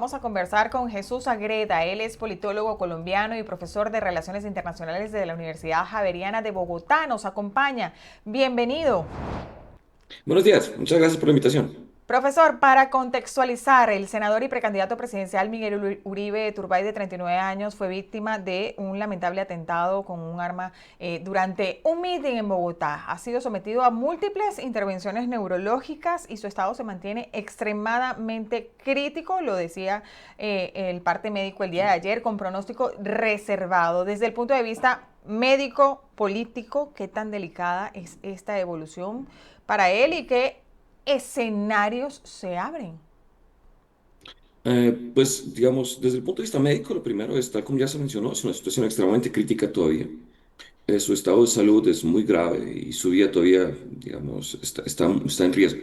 Vamos a conversar con Jesús Agreda. Él es politólogo colombiano y profesor de Relaciones Internacionales de la Universidad Javeriana de Bogotá. Nos acompaña. Bienvenido. Buenos días, muchas gracias por la invitación. Profesor, para contextualizar, el senador y precandidato presidencial Miguel Uribe Turbay, de 39 años, fue víctima de un lamentable atentado con un arma durante un meeting en Bogotá. Ha sido sometido a múltiples intervenciones neurológicas y su estado se mantiene extremadamente crítico, lo decía el parte médico el día de ayer, con pronóstico reservado. Desde el punto de vista médico, político, ¿qué tan delicada es esta evolución para él y qué escenarios se abren? Pues, digamos, desde el punto de vista médico, lo primero es, tal como ya se mencionó, es una situación extremadamente crítica todavía. Su estado de salud es muy grave y su vida todavía, digamos, está en riesgo.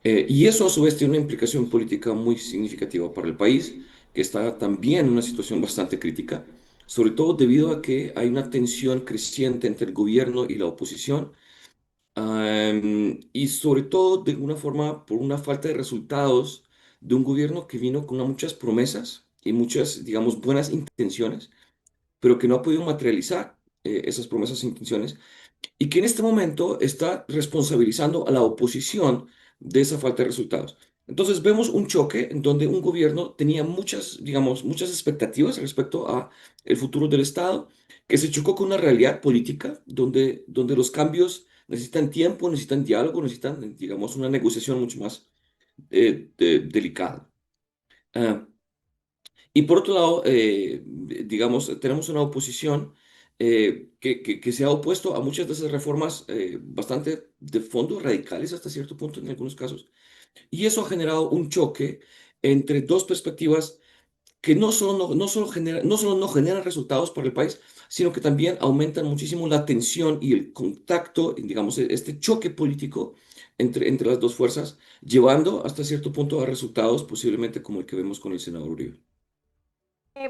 Y eso a su vez tiene una implicación política muy significativa para el país, que está también en una situación bastante crítica, sobre todo debido a que hay una tensión creciente entre el gobierno y la oposición. Y sobre todo, de alguna forma, por una falta de resultados de un gobierno que vino con muchas promesas y muchas, digamos, buenas intenciones, pero que no ha podido materializar esas promesas e intenciones y que en este momento está responsabilizando a la oposición de esa falta de resultados. Entonces vemos un choque en donde un gobierno tenía muchas, digamos, muchas expectativas respecto a el futuro del Estado, que se chocó con una realidad política donde los cambios necesitan tiempo, necesitan diálogo, necesitan, digamos, una negociación mucho más delicada. Ah, y por otro lado, digamos, tenemos una oposición que se ha opuesto a muchas de esas reformas bastante de fondo, radicales hasta cierto punto en algunos casos. Y eso ha generado un choque entre dos perspectivas que no solo no generan resultados para el país, sino que también aumentan muchísimo la tensión y el contacto, digamos, este choque político entre las dos fuerzas, llevando hasta cierto punto a resultados posiblemente como el que vemos con el senador Uribe.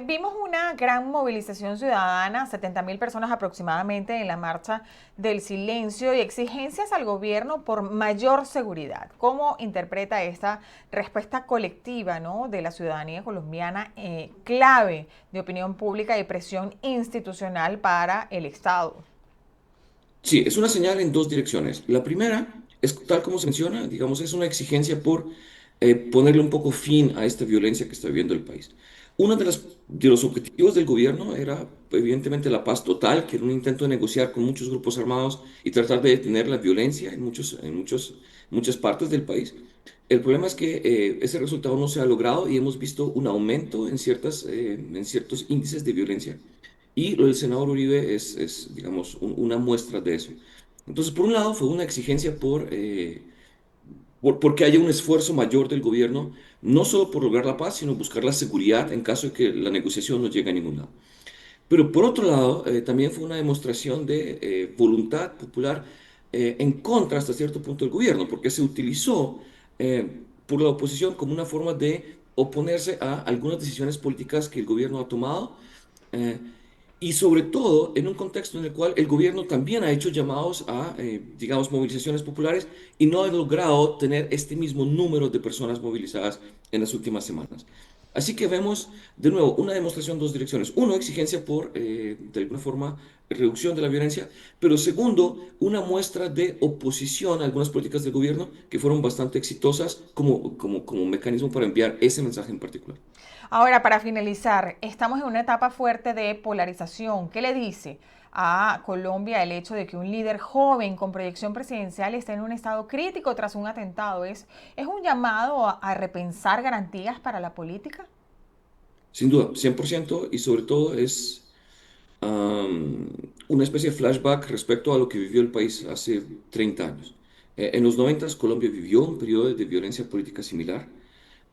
Vimos una gran movilización ciudadana, 70.000 personas aproximadamente en la marcha del silencio y exigencias al gobierno por mayor seguridad. ¿Cómo interpreta esta respuesta colectiva, ¿no?, de la ciudadanía colombiana, clave de opinión pública y presión institucional para el Estado? Sí, es una señal en dos direcciones. La primera es tal como se menciona, digamos, es una exigencia por ponerle un poco fin a esta violencia que está viviendo el país. Uno de los objetivos del gobierno era, evidentemente, la paz total, que era un intento de negociar con muchos grupos armados y tratar de detener la violencia muchas partes del país. El problema es que ese resultado no se ha logrado y hemos visto un aumento en ciertos índices de violencia. Y lo del senador Uribe es digamos, una muestra de eso. Entonces, por un lado, fue una exigencia porque haya un esfuerzo mayor del gobierno, no solo por lograr la paz, sino buscar la seguridad en caso de que la negociación no llegue a ningún lado. Pero por otro lado, también fue una demostración de voluntad popular en contra hasta cierto punto del gobierno, porque se utilizó por la oposición como una forma de oponerse a algunas decisiones políticas que el gobierno ha tomado. eh, y sobre todo en un contexto en el cual el gobierno también ha hecho llamados a, digamos, movilizaciones populares y no ha logrado tener este mismo número de personas movilizadas en las últimas semanas. Así que vemos de nuevo una demostración en dos direcciones. Uno, exigencia por, de alguna forma, reducción de la violencia, pero segundo, una muestra de oposición a algunas políticas del gobierno que fueron bastante exitosas como mecanismo para enviar ese mensaje en particular. Ahora, para finalizar, estamos en una etapa fuerte de polarización. ¿Qué le dice a Colombia el hecho de que un líder joven con proyección presidencial esté en un estado crítico tras un atentado? ¿Es un llamado a repensar garantías para la política? Sin duda, 100%, y sobre todo es una especie de flashback respecto a lo que vivió el país hace 30 años. En los 90 Colombia vivió un periodo de violencia política similar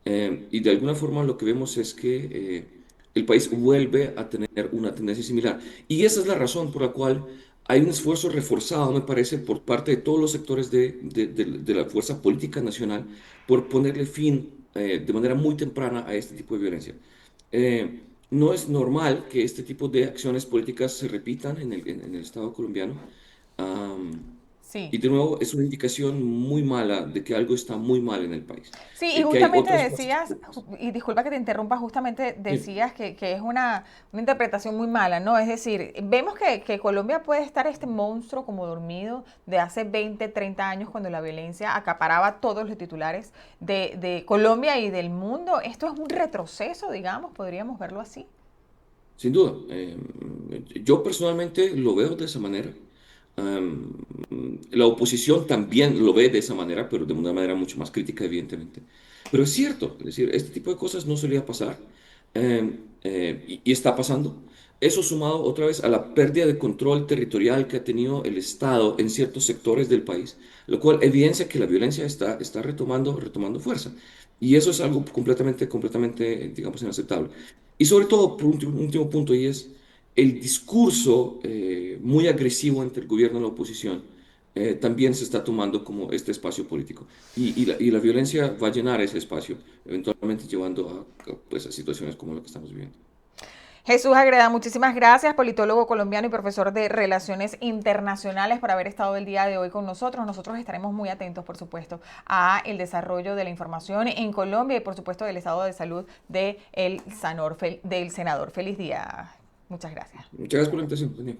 y de alguna forma lo que vemos es que el país vuelve a tener una tendencia similar. Y esa es la razón por la cual hay un esfuerzo reforzado, me parece, por parte de todos los sectores de la fuerza política nacional por ponerle fin de manera muy temprana a este tipo de violencia. No es normal que este tipo de acciones políticas se repitan en el Estado colombiano. Am, Sí. Y de nuevo, es una indicación muy mala de que algo está muy mal en el país, Sí, y que hay justamente otras fuerzas decías, políticas. y disculpa que te interrumpa, justamente Sí, decías que es una interpretación muy mala, ¿no? Es decir, vemos que Colombia puede estar este monstruo como dormido de hace 20, 30 años cuando la violencia acaparaba todos los titulares de Colombia y del mundo. Esto es un retroceso, digamos, podríamos verlo así. sin duda. Yo personalmente lo veo de esa manera. Am, la oposición también lo ve de esa manera, pero de una manera mucho más crítica, evidentemente. Pero es cierto, es decir, este tipo de cosas no solía pasar y está pasando. Eso sumado otra vez a la pérdida de control territorial que ha tenido el Estado en ciertos sectores del país, lo cual evidencia que la violencia está retomando fuerza. Y eso es algo completamente, digamos, inaceptable. Y sobre todo, por último punto, y es el discurso muy agresivo entre el gobierno y la oposición también se está tomando como este espacio político. Y la violencia va a llenar ese espacio, eventualmente llevando pues, a situaciones como la que estamos viviendo. Jesús Agreda, muchísimas gracias, politólogo colombiano y profesor de Relaciones Internacionales, por haber estado el día de hoy con nosotros. Nosotros estaremos muy atentos, por supuesto, a el desarrollo de la información en Colombia y, por supuesto, del estado de salud del senador. Feliz día. Muchas gracias. Muchas gracias por la invitación, Daniel.